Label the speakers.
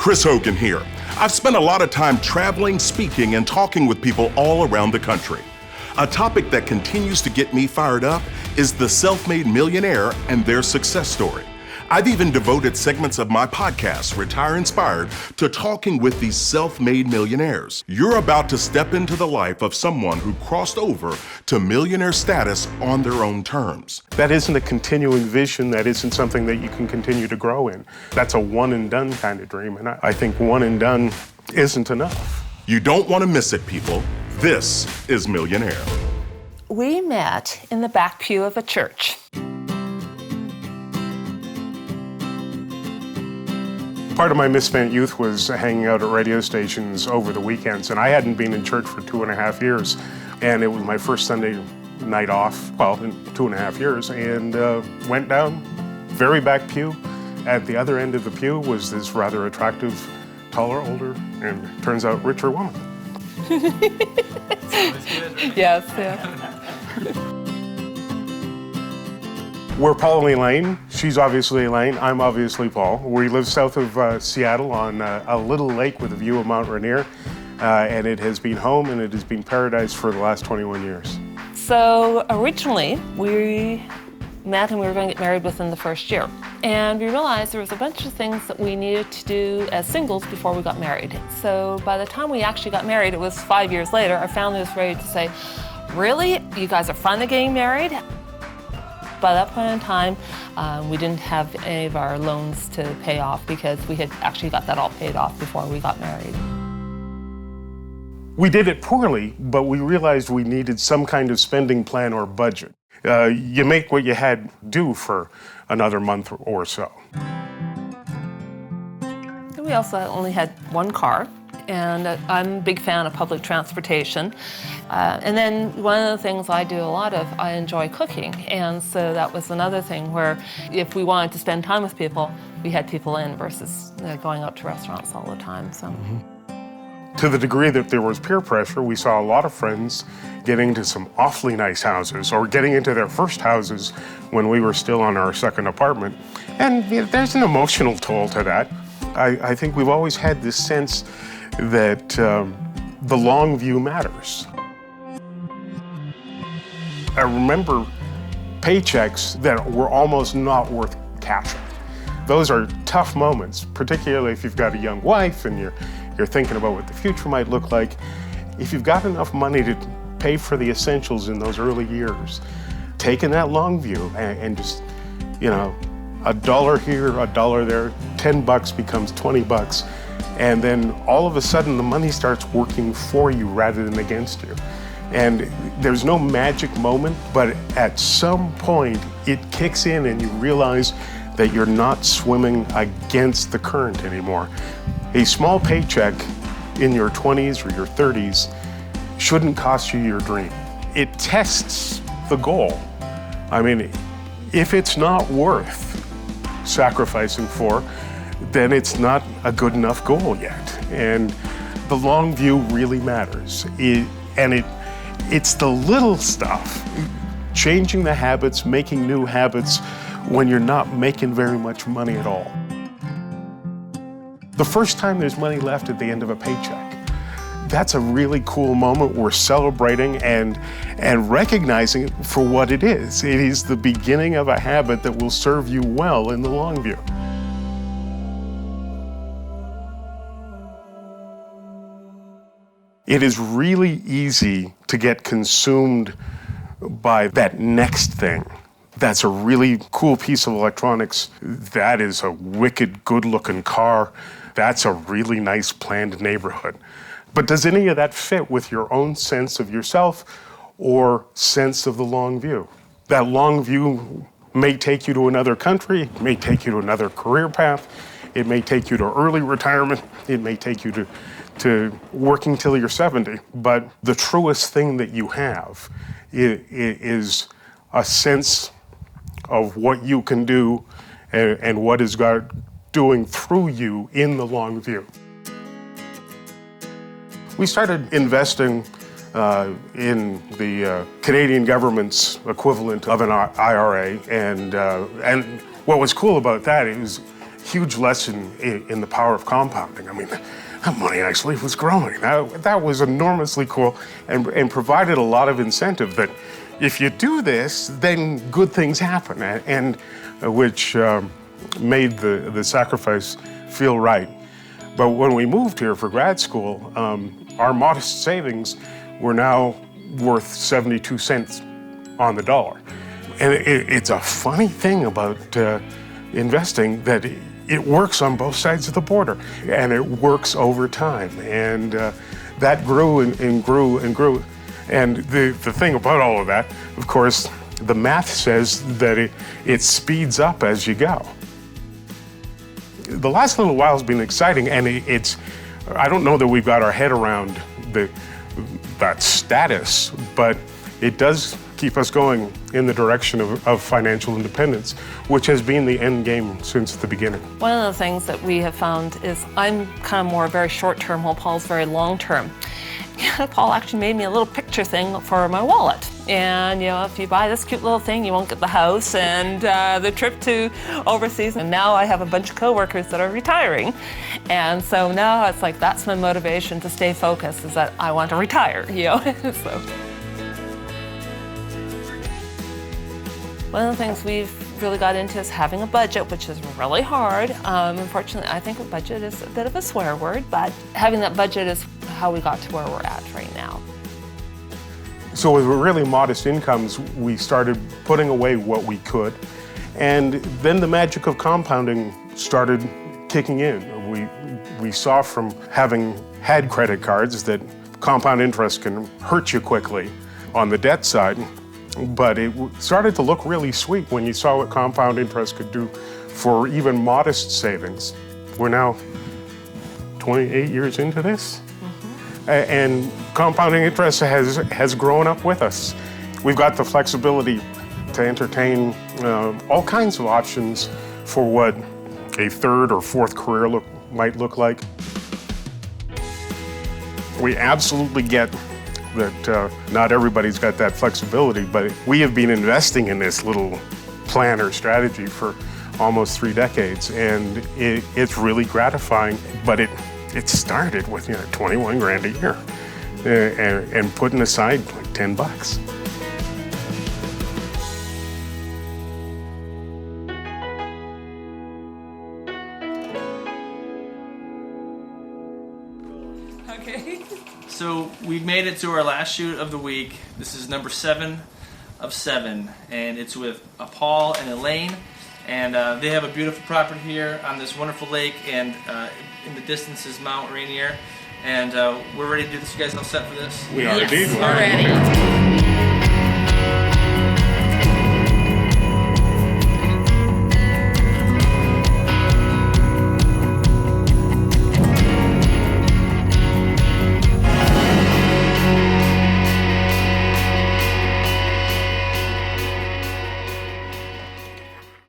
Speaker 1: Chris Hogan here. I've spent a lot of time traveling, speaking, and talking with people all around the country. A topic that continues to get me fired up is the self-made millionaire and their success story. I've even devoted segments of my podcast, Retire Inspired, to talking with these self-made millionaires. You're about to step into the life of someone who crossed over to millionaire status on their own terms.
Speaker 2: That isn't a continuing vision. That isn't something that you can continue to grow in. That's a one and done kind of dream, and I think one and done isn't enough.
Speaker 1: You don't want to miss it, people. This is Millionaire.
Speaker 3: We met in the back pew of a church.
Speaker 2: Part of my misspent youth was hanging out at radio stations over the weekends, and I hadn't been in church for 2.5 years, and it was my first Sunday night off, well, in 2.5 years, and went down, very back pew. At the other end of the pew was this rather attractive, taller, older, and turns out richer woman.
Speaker 3: Yes, yeah.
Speaker 2: We're Paul and Elaine. She's obviously Elaine. I'm obviously Paul. We live south of Seattle on a little lake with a view of Mount Rainier, and it has been home and it has been paradise for the last 21 years.
Speaker 3: So originally we met and we were going to get married within the first year. And we realized there was a bunch of things that we needed to do as singles before we got married. So by the time we actually got married, it was 5 years later, our family was ready to say, really? You guys are finally getting married? By that point in time, we didn't have any of our loans to pay off because we had actually got that all paid off before we got married.
Speaker 2: We did it poorly, but we realized we needed some kind of spending plan or budget. You make what you had do for another month or so.
Speaker 3: We also only had one car, and I'm a big fan of public transportation. And then one of the things I do a lot of, I enjoy cooking. And so that was another thing where if we wanted to spend time with people, we had people in versus going out to restaurants all the time. So.
Speaker 2: To the degree that there was peer pressure, we saw a lot of friends getting into some awfully nice houses or getting into their first houses when we were still on our second apartment. And there's an emotional toll to that. I think we've always had this sense that the long view matters. I remember paychecks that were almost not worth cashing. Those are tough moments, particularly if you've got a young wife and you're thinking about what the future might look like. If you've got enough money to pay for the essentials in those early years, taking that long view and just, $1 here, $1 there, $10 becomes $20, and then all of a sudden the money starts working for you rather than against you. And there's no magic moment, but at some point it kicks in and you realize that you're not swimming against the current anymore. A small paycheck in your 20s or your 30s shouldn't cost you your dream. It tests the goal. I mean, if it's not worth sacrificing for, then it's not a good enough goal yet. And the long view really matters. It's the little stuff, changing the habits, making new habits when you're not making very much money at all. The first time there's money left at the end of a paycheck, that's a really cool moment. We're celebrating and recognizing it for what it is. It is the beginning of a habit that will serve you well in the long view. It is really easy to get consumed by that next thing. That's a really cool piece of electronics. That is a wicked good-looking car. That's a really nice planned neighborhood. But does any of that fit with your own sense of yourself or sense of the long view? That long view may take you to another country, it may take you to another career path, it may take you to early retirement, it may take you to working till you're 70. But the truest thing that you have is a sense of what you can do and what is God doing through you in the long view. We started investing in the Canadian government's equivalent of an IRA, and what was cool about that is huge lesson in the power of compounding. I mean, that money actually was growing. That was enormously cool and provided a lot of incentive that if you do this, then good things happen, and which made the sacrifice feel right. But when we moved here for grad school, our modest savings were now worth 72 cents on the dollar. And it's a funny thing about investing that it works on both sides of the border, and it works over time. And that grew and grew and grew. And the thing about all of that, of course, the math says that it speeds up as you go. The last little while has been exciting, and I don't know that we've got our head around that status, but it does keep us going in the direction of financial independence, which has been the end game since the beginning.
Speaker 3: One of the things that we have found is I'm kind of more very short-term, while Paul's very long-term. Paul actually made me a little picture thing for my wallet. And if you buy this cute little thing, you won't get the house and the trip to overseas. And now I have a bunch of coworkers that are retiring. And so now it's like, that's my motivation to stay focused, is that I want to retire, so. One of the things we've really got into is having a budget, which is really hard. Unfortunately, I think a budget is a bit of a swear word, but having that budget is how we got to where we're at right now.
Speaker 2: So with really modest incomes, we started putting away what we could. And then the magic of compounding started kicking in. We saw from having had credit cards that compound interest can hurt you quickly on the debt side. But it started to look really sweet when you saw what compound interest could do for even modest savings. We're now 28 years into this, and compounding interest has grown up with us. We've got the flexibility to entertain all kinds of options for what a third or fourth career might look like. We absolutely get that not everybody's got that flexibility, but we have been investing in this little plan or strategy for almost 3 decades, and it's really gratifying. But it started with 21 grand a year and putting aside like $10.
Speaker 3: Okay.
Speaker 4: So we've made it to our last shoot of the week. This is number 7 of 7, and it's with Paul and Elaine, and they have a beautiful property here on this wonderful lake, and in the distance is Mount Rainier, and we're ready to do this. You guys all set for this?
Speaker 2: We are indeed.
Speaker 3: We're ready.